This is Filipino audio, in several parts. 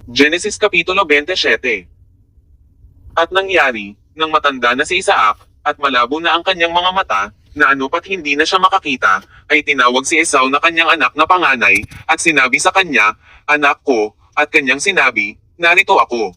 Genesis Kapitulo 27. At nangyari, nang matanda na si Isaac, at malabo na ang kanyang mga mata, na ano pat hindi na siya makakita, ay tinawag si Esau na kanyang anak na panganay, at sinabi sa kanya, "Anak ko," at kanyang sinabi, "Narito ako."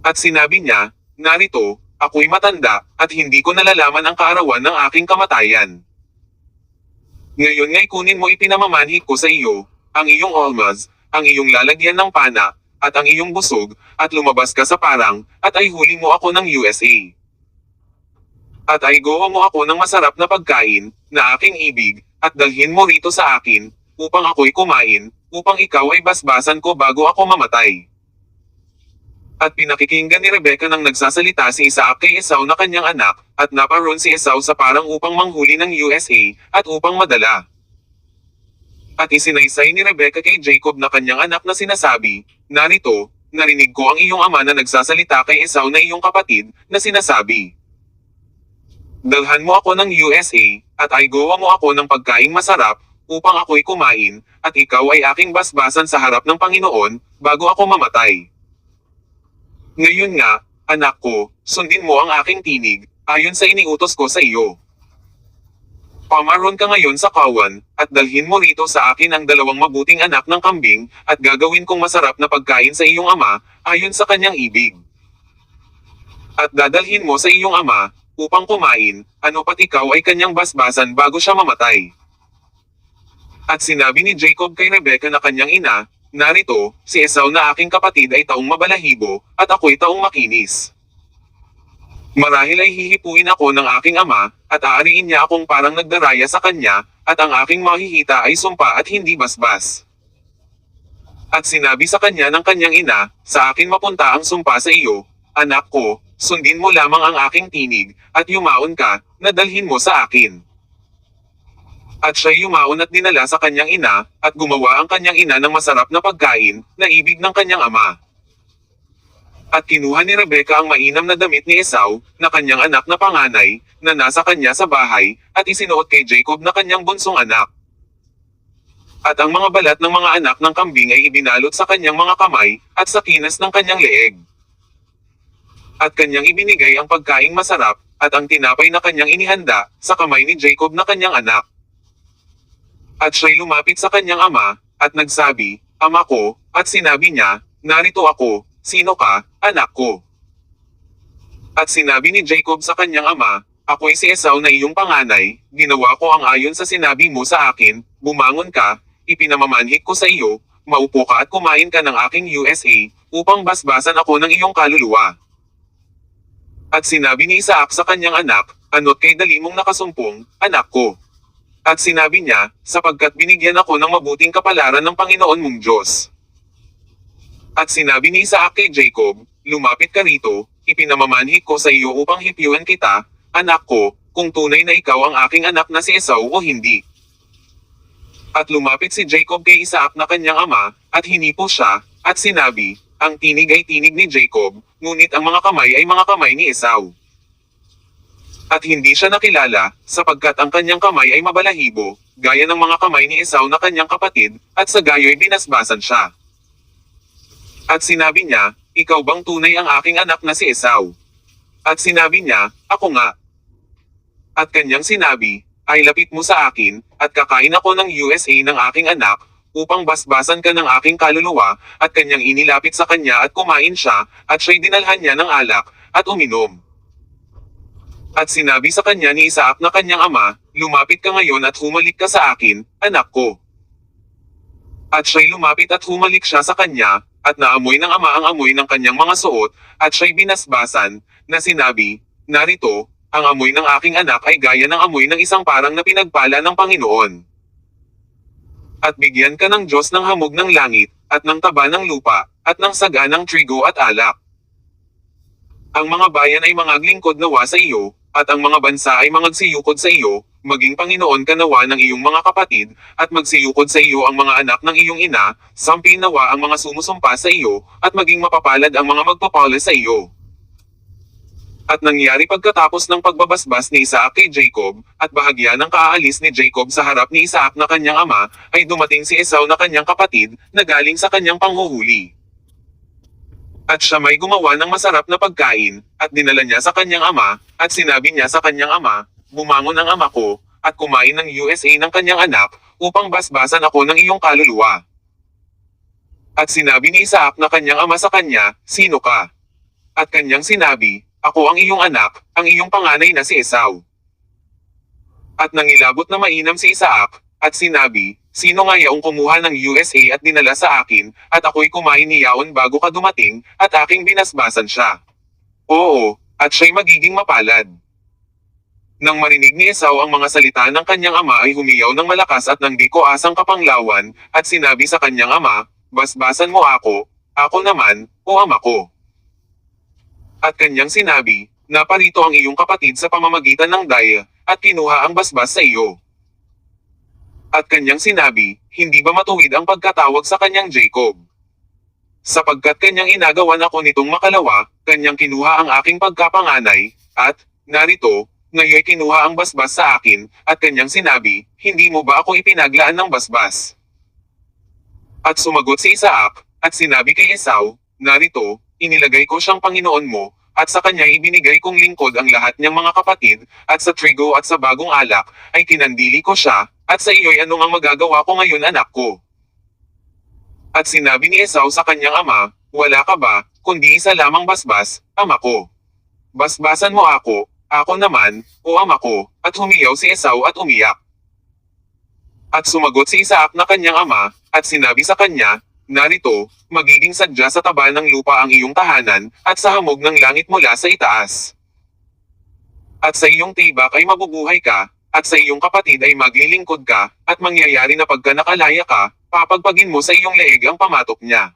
At sinabi niya, "Narito, ako'y matanda, at hindi ko nalalaman ang kaarawan ng aking kamatayan. Ngayon nga'y kunin mo ipinamamanhik ko sa iyo, ang iyong almaz, ang iyong lalagyan ng pana, at ang iyong busog, at lumabas ka sa parang, at ay huli mo ako ng USA. At ay gawa mo ako ng masarap na pagkain, na aking ibig, at dalhin mo rito sa akin, upang ako'y kumain, upang ikaw ay basbasan ko bago ako mamatay." At pinakikinggan ni Rebecca nang nagsasalita si Isaac kay Esau na kanyang anak, at naparoon si Esau sa parang upang manghuli ng USA, at upang madala. At isinaysay ni Rebecca kay Jacob na kanyang anak na sinasabi, "Narito, narinig ko ang iyong ama na nagsasalita kay Esau na iyong kapatid, na sinasabi, dalhan mo ako ng USA, at ay gawa mo ako ng pagkaing masarap, upang ako'y kumain, at ikaw ay aking basbasan sa harap ng Panginoon, bago ako mamatay. Ngayon nga, anak ko, sundin mo ang aking tinig, ayon sa iniutos ko sa iyo. Pamaroon ka ngayon sa kawan, at dalhin mo rito sa akin ang dalawang mabuting anak ng kambing, at gagawin kong masarap na pagkain sa iyong ama, ayon sa kanyang ibig. At dadalhin mo sa iyong ama, upang kumain, ano pat ikaw ay kanyang basbasan bago siya mamatay." At sinabi ni Jacob kay Rebecca na kanyang ina, "Narito, si Esau na aking kapatid ay taong mabalahibo, at ako'y taong makinis. Marahil ay hihipuin ako ng aking ama, at aariin niya akong parang nagdaraya sa kanya, at ang aking mahihita ay sumpa at hindi basbas." At sinabi sa kanya ng kanyang ina, "Sa akin mapunta ang sumpa sa iyo, anak ko, sundin mo lamang ang aking tinig, at yumaon ka, na dalhin mo sa akin." At siya'y yumaon at dinala sa kanyang ina, at gumawa ang kanyang ina ng masarap na pagkain, na ibig ng kanyang ama. At kinuha ni Rebecca ang mainam na damit ni Esau, na kanyang anak na panganay, na nasa kanya sa bahay, at isinuot kay Jacob na kanyang bunsong anak. At ang mga balat ng mga anak ng kambing ay ibinalot sa kanyang mga kamay, at sa kinas ng kanyang leeg. At kanyang ibinigay ang pagkaing masarap, at ang tinapay na kanyang inihanda, sa kamay ni Jacob na kanyang anak. At siya'y lumapit sa kanyang ama, at nagsabi, "Ama ko," at sinabi niya, "Narito ako, sino ka, anak ko?" At sinabi ni Jacob sa kanyang ama, "Ako'y si Esau na iyong panganay, ginawa ko ang ayon sa sinabi mo sa akin, bumangon ka, ipinamamanhik ko sa iyo, maupo ka at kumain ka ng aking USA, upang basbasan ako ng iyong kaluluwa." At sinabi ni Isaac sa kanyang anak, "Ano't kay dali mong nakasumpong, anak ko?" At sinabi niya, "Sapagkat binigyan ako ng mabuting kapalaran ng Panginoon mong Diyos." At sinabi ni Isaac kay Jacob, "Lumapit ka rito, ipinamamanhik ko sa iyo upang hipiwan kita, anak ko, kung tunay na ikaw ang aking anak na si Esau o hindi." At lumapit si Jacob kay Isaac na kanyang ama, at hinipo siya, at sinabi, "Ang tinig ay tinig ni Jacob, ngunit ang mga kamay ay mga kamay ni Esau." At hindi siya nakilala, sapagkat ang kanyang kamay ay mabalahibo, gaya ng mga kamay ni Esau na kanyang kapatid, at sa gayo'y binasbasan siya. At sinabi niya, "Ikaw bang tunay ang aking anak na si Esau?" At sinabi niya, "Ako nga." At kanyang sinabi, "Ay lapit mo sa akin, at kakain ako ng USA ng aking anak, upang basbasan ka ng aking kaluluwa," at kanyang inilapit sa kanya at kumain siya, at siya'y dinalhan niya ng alak, at uminom. At sinabi sa kanya ni Isaac na kanyang ama, "Lumapit ka ngayon at humalik ka sa akin, anak ko." At siya'y lumapit at humalik siya sa kanya, at naamoy ng ama ang amoy ng kanyang mga suot, at siya'y binasbasan, na sinabi, "Narito, ang amoy ng aking anak ay gaya ng amoy ng isang parang na pinagpala ng Panginoon. At bigyan ka ng Diyos ng hamog ng langit, at ng taba ng lupa, at ng saga ng trigo at alak. Ang mga bayan ay mangaglingkod nawa sa iyo, at ang mga bansa ay mangagsiyukod sa iyo, maging Panginoon ka nawa ng iyong mga kapatid, at magsiyukod sa iyo ang mga anak ng iyong ina, sampin nawa ang mga sumusumpa sa iyo, at maging mapapalad ang mga magpapala sa iyo." At nangyari pagkatapos ng pagbabasbas ni Isaac kay Jacob, at bahagya ng kaalis ni Jacob sa harap ni Isaac na kanyang ama, ay dumating si Esau na kanyang kapatid, na galing sa kanyang panghuhuli. At siya may gumawa ng masarap na pagkain, at dinala niya sa kanyang ama, at sinabi niya sa kanyang ama, bumangon ang ama ko, at kumain ng USA ng kanyang anak, upang basbasan ako ng iyong kaluluwa. At sinabi ni Isaac na kanyang ama sa kanya, sino ka? At kanyang sinabi, ako ang iyong anak, ang iyong panganay na si Esau. At nangilabot na mainam si Isaac, at sinabi, sino nga yaong kumuha ng USA at dinala sa akin, at ako'y kumain ni yaon bago ka dumating, at aking binasbasan siya. Oo, at siya'y magiging mapalad. Nang marinig ni Esau ang mga salita ng kanyang ama ay humiyaw ng malakas at ng di koasang kapanglawan, at sinabi sa kanyang ama, basbasan mo ako naman, o ama ko. At kanyang sinabi, naparito ang iyong kapatid sa pamamagitan ng daya, at kinuha ang basbas sa iyo. At kanyang sinabi, hindi ba matuwid ang pagkatawag sa kanyang Jacob? Sapagkat kanyang inagawan ako nitong makalawa, kanyang kinuha ang aking pagkapanganay, at, narito, ngayon kinuha ang basbas sa akin, at kanyang sinabi, hindi mo ba ako ipinaglaan ng basbas? At sumagot si Isaac, at sinabi kay Esau, narito, inilagay ko siyang Panginoon mo, at sa kanya ibinigay kong lingkod ang lahat niyang mga kapatid, at sa trigo at sa bagong alak, ay kinandili ko siya, at sa iyo'y anong ang magagawa ko ngayon anak ko? At sinabi ni Esau sa kanyang ama, wala ka ba, kundi isa lamang basbas, ama ko. Basbasan mo ako naman, o ama ko, at humiyaw si Esau at umiyak. At sumagot si Isaac na kanyang ama, at sinabi sa kanya, narito, magiging sadya sa taba ng lupa ang iyong tahanan, at sa hamog ng langit mula sa itaas. At sa iyong tibak ay mabubuhay ka, at sa iyong kapatid ay maglilingkod ka, at mangyayari na pagka nakalaya ka, papagpagin mo sa iyong leeg ang pamatok niya.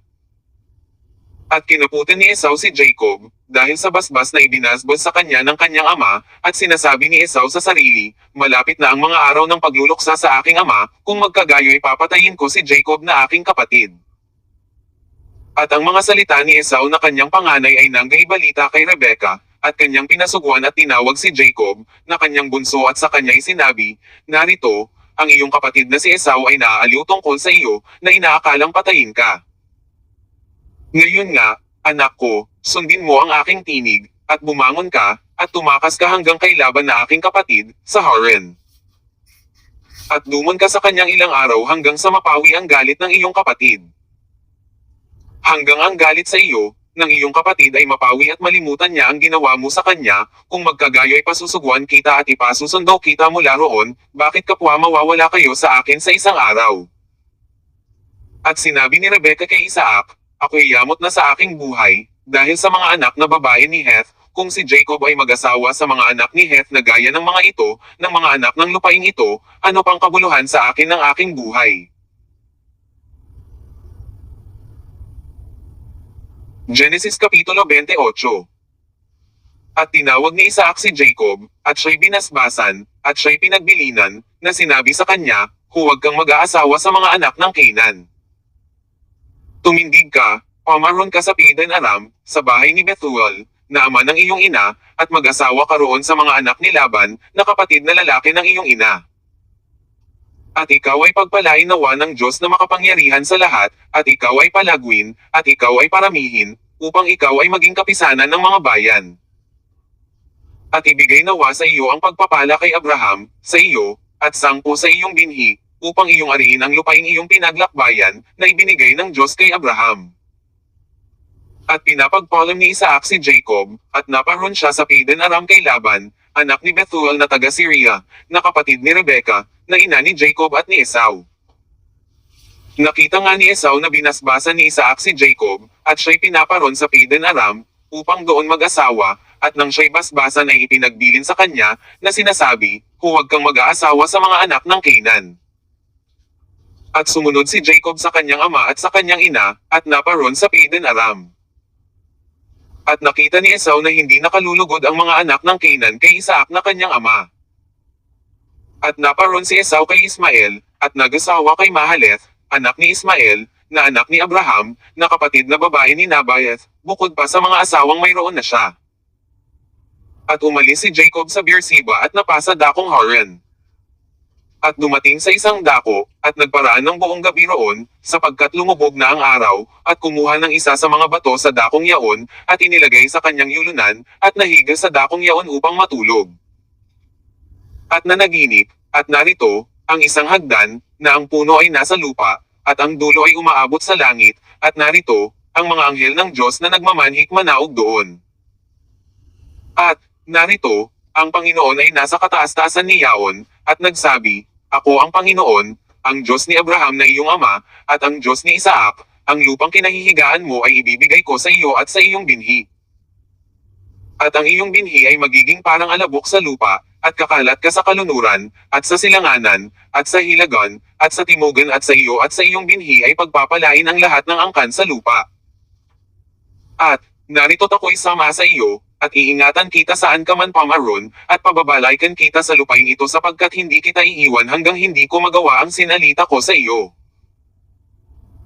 At kinaputan ni Esau si Jacob, dahil sa basbas na ibinasbos sa kanya ng kanyang ama, at sinasabi ni Esau sa sarili, malapit na ang mga araw ng pagluluksa sa aking ama, kung magkagayo'y papatayin ko si Jacob na aking kapatid. At ang mga salita ni Esau na kanyang panganay ay nanggaibalita kay Rebekah, at kanyang pinasugwan at tinawag si Jacob, na kanyang bunso at sa kanya'y sinabi, narito, ang iyong kapatid na si Esau ay naaaliw tungkol sa iyo, na inaakalang patayin ka. Ngayon nga, anak ko, sundin mo ang aking tinig, at bumangon ka, at tumakas ka hanggang kay Laban na aking kapatid, sa Haran. At dumon ka sa kanyang ilang araw hanggang sa mapawi ang galit ng iyong kapatid. Hanggang ang galit sa iyo, ng iyong kapatid ay mapawi at malimutan niya ang ginawa mo sa kanya, kung magkagayo ay pasusugwan kita at ipasusundo kita mula roon, bakit kapwa mawawala kayo sa akin sa isang araw? At sinabi ni Rebekah kay Isaac, ako'y yamot na sa aking buhay, dahil sa mga anak na babae ni Heth, kung si Jacob ay mag-asawa sa mga anak ni Heth na gaya ng mga ito, ng mga anak ng lupaing ito, ano pang kabuluhan sa akin ng aking buhay? Genesis Kapitulo 28. At tinawag ni Isaac si Jacob, at siya'y binasbasan, at siya'y pinagbilinan, na sinabi sa kanya, huwag kang mag-aasawa sa mga anak ng Canaan. Tumindig ka, pamaron ka sa Padan Aram, sa bahay ni Bethuel, na ama ng iyong ina, at mag-asawa ka roon sa mga anak ni Laban, na kapatid na lalaki ng iyong ina. At ikaw ay pagpalain nawa ng Diyos na makapangyarihan sa lahat, at ikaw ay palagwin, at ikaw ay paramihin, upang ikaw ay maging kapisanan ng mga bayan. At ibigay nawa sa iyo ang pagpapala kay Abraham, sa iyo, at 10 sa iyong binhi, upang iyong ariin ang lupaing iyong pinaglakbayan, na ibinigay ng Diyos kay Abraham. At pinapagpalam ni Isaac si Jacob, at naparoon siya sa Padan Aram kay Laban, anak ni Bethuel na taga Syria, na kapatid ni Rebekah, na ina ni Jacob at ni Esau. Nakita nga ni Esau na binasbasan ni Isaac si Jacob, at siya'y pinaparoon sa Padan Aram, upang doon mag-asawa, at nang siya'y basbasan ay ipinagbilin sa kanya, na sinasabi, huwag kang mag-aasawa sa mga anak ng Canaan. At sumunod si Jacob sa kanyang ama at sa kanyang ina, at naparoon sa Padan Aram. At nakita ni Esau na hindi nakalulugod ang mga anak ng Canaan kay Isaac na kanyang ama. At naparoon si Esau kay Ismael, at nag-asawa kay Mahaleth, anak ni Ismael, na anak ni Abraham, na kapatid na babae ni Nabaioth, bukod pa sa mga asawang mayroon na siya. At umalis si Jacob sa Beersheba at napasa dakong Haran. At dumating sa isang dako, at nagparaan ng buong gabi roon, sapagkat lumubog na ang araw, at kumuha ng isa sa mga bato sa dakong yaon, at inilagay sa kanyang yulunan, at nahiga sa dakong yaon upang matulog. At nanaginip, at narito, ang isang hagdan, na ang puno ay nasa lupa, at ang dulo ay umaabot sa langit, at narito, ang mga anghel ng Diyos na nagmamanhik manaog doon. At, narito, ang Panginoon ay nasa kataas-taasan ni Yaon, at nagsabi, Ako ang Panginoon, ang Diyos ni Abraham na iyong ama, at ang Diyos ni Isaac, ang lupang kinahihigaan mo ay ibibigay ko sa iyo at sa iyong binhi. At ang iyong binhi ay magiging parang alabok sa lupa, at kakalat ka sa kalunuran, at sa silanganan, at sa hilagan, at sa timugan at sa iyo at sa iyong binhi ay pagpapalain ang lahat ng angkan sa lupa. At, narito ako'y sama sa iyo, at iingatan kita saan ka man pamaroon, at pababalaykan kita sa lupain ito sapagkat hindi kita iiwan hanggang hindi ko magawa ang sinalita ko sa iyo.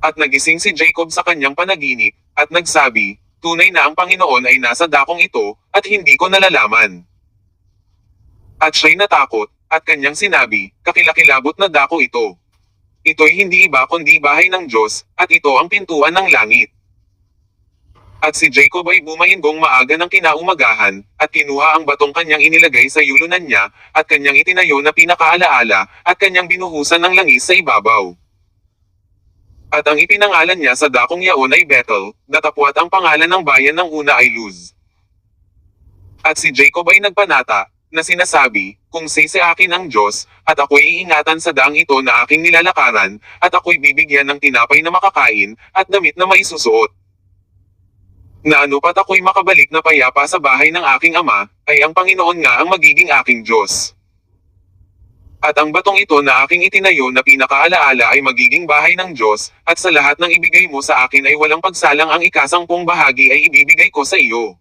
At nagising si Jacob sa kanyang panaginip, at nagsabi, Tunay na ang Panginoon ay nasa dakong ito, at hindi ko nalalaman. At siya'y natakot, at kanyang sinabi, Kakilakilabot na dako ito. Ito'y hindi iba kundi bahay ng Diyos, at ito ang pintuan ng langit. At si Jacob ay bumahinggong maaga ng kinaumagahan, at kinuha ang batong kanyang inilagay sa yulunan niya, at kanyang itinayo na pinakaalaala, at kanyang binuhusan ng langis sa ibabaw. At ang ipinangalan niya sa dakong yaon ay Bethel, datapwat ang pangalan ng bayan ng una ay Luz. At si Jacob ay nagpanata, na sinasabi, Kung si akin ang Diyos, at ako'y iingatan sa daang ito na aking nilalakaran, at ako'y bibigyan ng tinapay na makakain, at damit na maisusuot. Na ano pat ako'y makabalik na payapa sa bahay ng aking ama, ay ang Panginoon nga ang magiging aking Diyos. At ang batong ito na aking itinayo na pinakaalaala ay magiging bahay ng Diyos, at sa lahat ng ibigay mo sa akin ay walang pagsalang ang ika-10 bahagi ay ibibigay ko sa iyo.